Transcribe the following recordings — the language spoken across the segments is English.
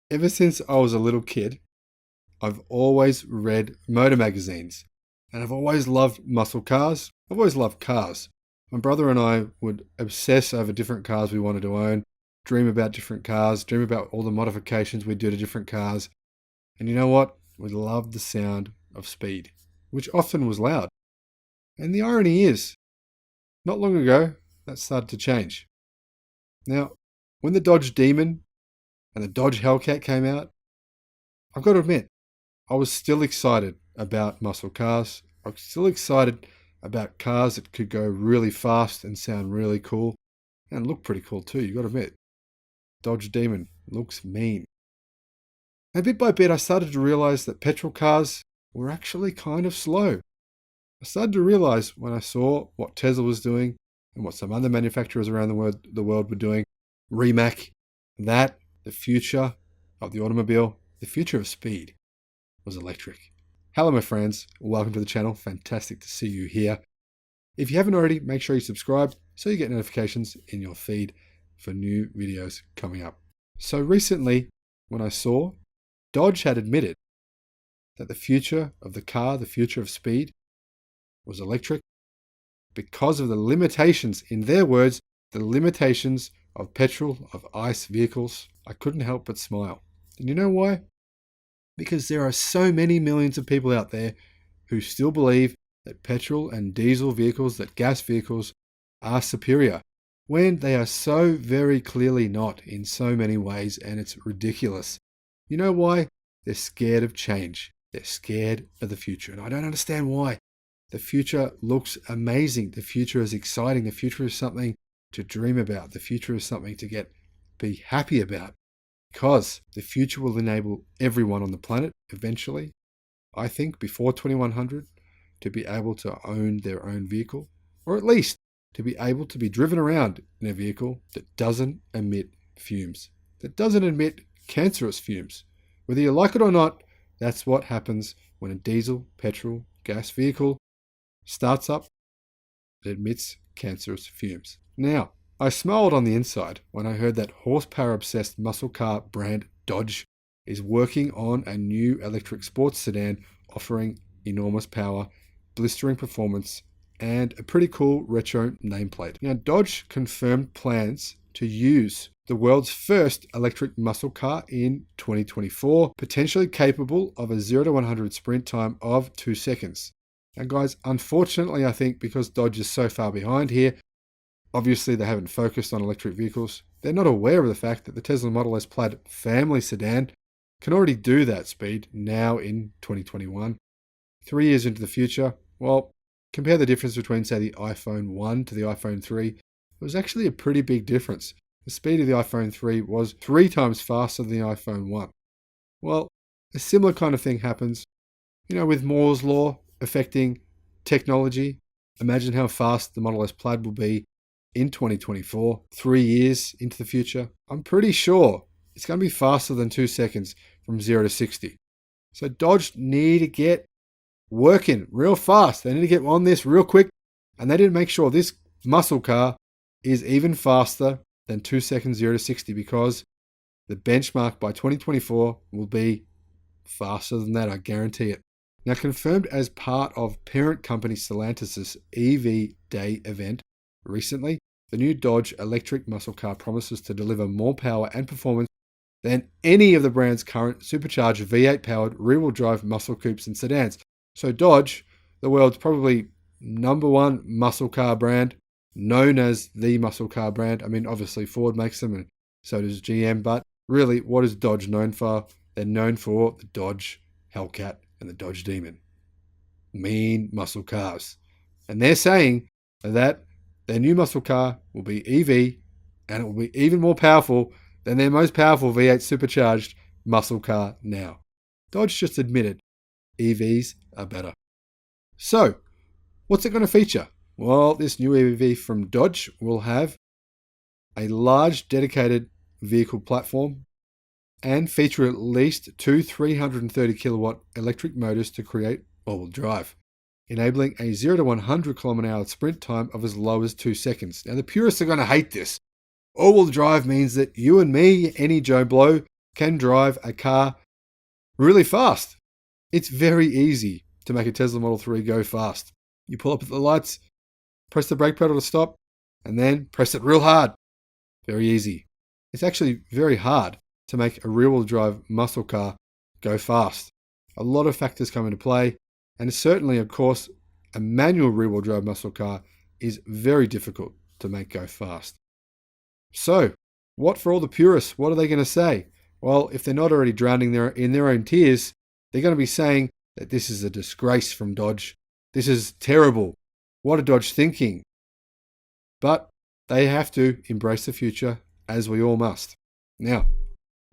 Ever since I was a little kid, I've always read motor magazines and I've always loved muscle cars. I've always loved cars. My brother and I would obsess over different cars we wanted to own, dream about different cars, dream about all the modifications we'd do to different cars. And you know what? We loved the sound of speed, which often was loud. And the irony is, not long ago, that started to change. Now, when the Dodge Demon and the Dodge Hellcat came out, I've got to admit, I was still excited about muscle cars. I was still excited about cars that could go really fast and sound really cool and look pretty cool too. You got to admit, Dodge Demon looks mean. And bit by bit, I started to realize that petrol cars were actually kind of slow. I started to realize when I saw what Tesla was doing and what some other manufacturers around the world were doing, Rimac, that the future of the automobile, the future of speed, was electric. Hello, my friends. Welcome to the channel. Fantastic to see you here. If you haven't already, make sure you subscribe so you get notifications in your feed for new videos coming up. So recently, when I saw Dodge had admitted that the future of the car, the future of speed, was electric because of the limitations, in their words, the limitations of petrol, of ICE vehicles, I couldn't help but smile. And you know why? Because there are so many millions of people out there who still believe that petrol and diesel vehicles, that gas vehicles are superior, when they are so very clearly not in so many ways, and it's ridiculous. You know why? They're scared of change. They're scared of the future. And I don't understand why. The future looks amazing. The future is exciting. The future is something to dream about. The future is something to be happy about. Because the future will enable everyone on the planet eventually, I think before 2100, to be able to own their own vehicle, or at least to be able to be driven around in a vehicle that doesn't emit fumes, that doesn't emit cancerous fumes. Whether you like it or not, that's what happens when a diesel, petrol, gas vehicle starts up. It emits cancerous fumes. Now, I smiled on the inside when I heard that horsepower-obsessed muscle car brand Dodge is working on a new electric sports sedan offering enormous power, blistering performance, and a pretty cool retro nameplate. Now, Dodge confirmed plans to use the world's first electric muscle car in 2024, potentially capable of a 0 to 100 sprint time of 2 seconds. Now, guys, unfortunately, I think because Dodge is so far behind here, obviously, they haven't focused on electric vehicles. They're not aware of the fact that the Tesla Model S Plaid family sedan can already do that speed now in 2021. 3 years into the future, well, compare the difference between, say, the iPhone 1 to the iPhone 3. It was actually a pretty big difference. The speed of the iPhone 3 was 3 times faster than the iPhone 1. Well, a similar kind of thing happens, with Moore's Law affecting technology. Imagine how fast the Model S Plaid will be in 2024, 3 years into the future. I'm pretty sure it's going to be faster than 2 seconds from 0 to 60. So Dodge need to get working real fast. They need to get on this real quick. And they didn't make sure this muscle car is even faster than 2 seconds 0 to 60, because the benchmark by 2024 will be faster than that. I guarantee it. Now, confirmed as part of parent company Stellantis' EV Day event recently, the new Dodge electric muscle car promises to deliver more power and performance than any of the brand's current supercharged V8-powered rear-wheel drive muscle coupes and sedans. So Dodge, the world's probably #1 muscle car brand, known as the muscle car brand. I mean, obviously Ford makes them and so does GM, but really, what is Dodge known for? They're known for the Dodge Hellcat and the Dodge Demon. Mean muscle cars. And they're saying that their new muscle car will be EV, and it will be even more powerful than their most powerful V8 supercharged muscle car now. Dodge just admitted EVs are better. So, what's it going to feature? Well, this new EV from Dodge will have a large dedicated vehicle platform and feature at least 2 330 kilowatt electric motors to create all-wheel drive, enabling a 0 to 100 km/h sprint time of as low as 2 seconds. Now, the purists are going to hate this. All-wheel drive means that you and me, any Joe Blow, can drive a car really fast. It's very easy to make a Tesla Model 3 go fast. You pull up at the lights, press the brake pedal to stop, and then press it real hard. Very easy. It's actually very hard to make a rear-wheel drive muscle car go fast. A lot of factors come into play, and certainly, of course, a manual rear-wheel drive muscle car is very difficult to make go fast. So, what for all the purists? What are they going to say? Well, if they're not already drowning in their own tears, they're going to be saying that this is a disgrace from Dodge. This is terrible. What are Dodge thinking? But they have to embrace the future, as we all must. Now,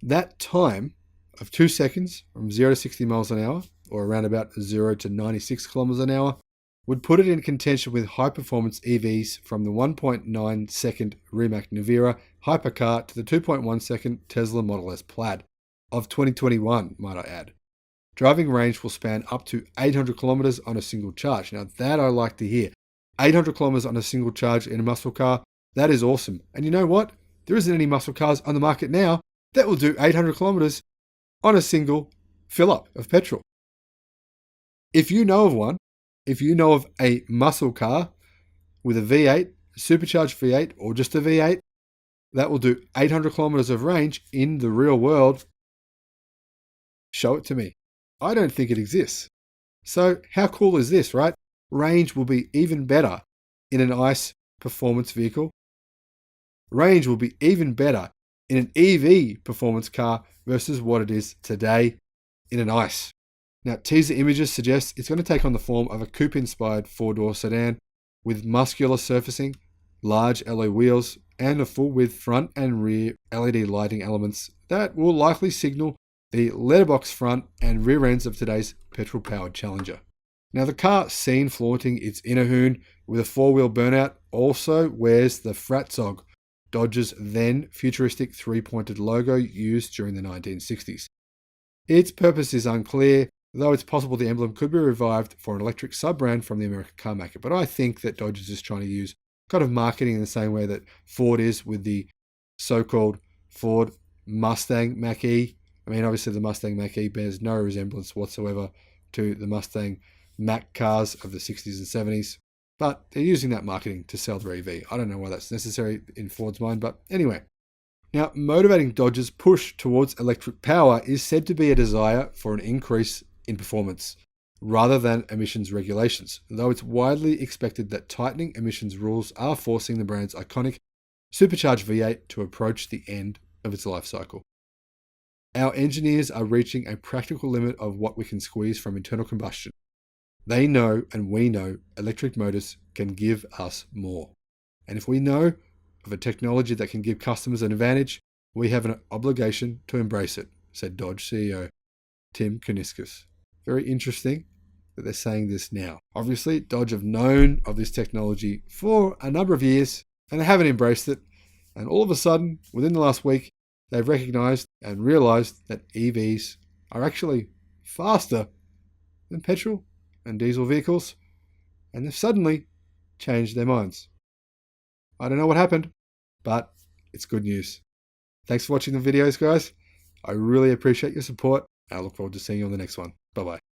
that time of 2 seconds from 0 to 60 miles an hour, or around about 0 to 96 kilometers an hour, would put it in contention with high-performance EVs from the 1.9 second Rimac Nevera hypercar to the 2.1 second Tesla Model S Plaid of 2021, might I add. Driving range will span up to 800 kilometers on a single charge. Now that I like to hear. 800 kilometers on a single charge in a muscle car, that is awesome. And you know what? There isn't any muscle cars on the market now that will do 800 kilometers on a single fill-up of petrol. If you know of one, if you know of a muscle car with a V8, a supercharged V8, or just a V8, that will do 800 kilometers of range in the real world, show it to me. I don't think it exists. So how cool is this, right? Range will be even better in an ICE performance vehicle. Range will be even better in an EV performance car versus what it is today in an ICE. Now, teaser images suggest it's going to take on the form of a coupe-inspired four-door sedan with muscular surfacing, large alloy wheels, and a full-width front and rear LED lighting elements that will likely signal the letterbox front and rear ends of today's petrol-powered Challenger. Now, the car seen flaunting its inner hoon with a four-wheel burnout also wears the Fratzog, Dodge's then futuristic three-pointed logo used during the 1960s. Its purpose is unclear, though it's possible the emblem could be revived for an electric sub-brand from the American car maker. But I think that Dodge is just trying to use kind of marketing in the same way that Ford is with the so-called Ford Mustang Mach-E. I mean, obviously the Mustang Mach-E bears no resemblance whatsoever to the Mustang Mach cars of the 60s and 70s. But they're using that marketing to sell their EV. I don't know why that's necessary in Ford's mind, but anyway. Now, motivating Dodge's push towards electric power is said to be a desire for an increase in performance, rather than emissions regulations, though it's widely expected that tightening emissions rules are forcing the brand's iconic supercharged V8 to approach the end of its life cycle. Our engineers are reaching a practical limit of what we can squeeze from internal combustion. They know, and we know, electric motors can give us more. And if we know of a technology that can give customers an advantage, we have an obligation to embrace it, said Dodge CEO Tim Kuniskis. Very interesting that they're saying this now. Obviously, Dodge have known of this technology for a number of years and they haven't embraced it. And all of a sudden, within the last week, they've recognized and realized that EVs are actually faster than petrol and diesel vehicles. And they've suddenly changed their minds. I don't know what happened, but it's good news. Thanks for watching the videos, guys. I really appreciate your support. I look forward to seeing you on the next one. Bye-bye.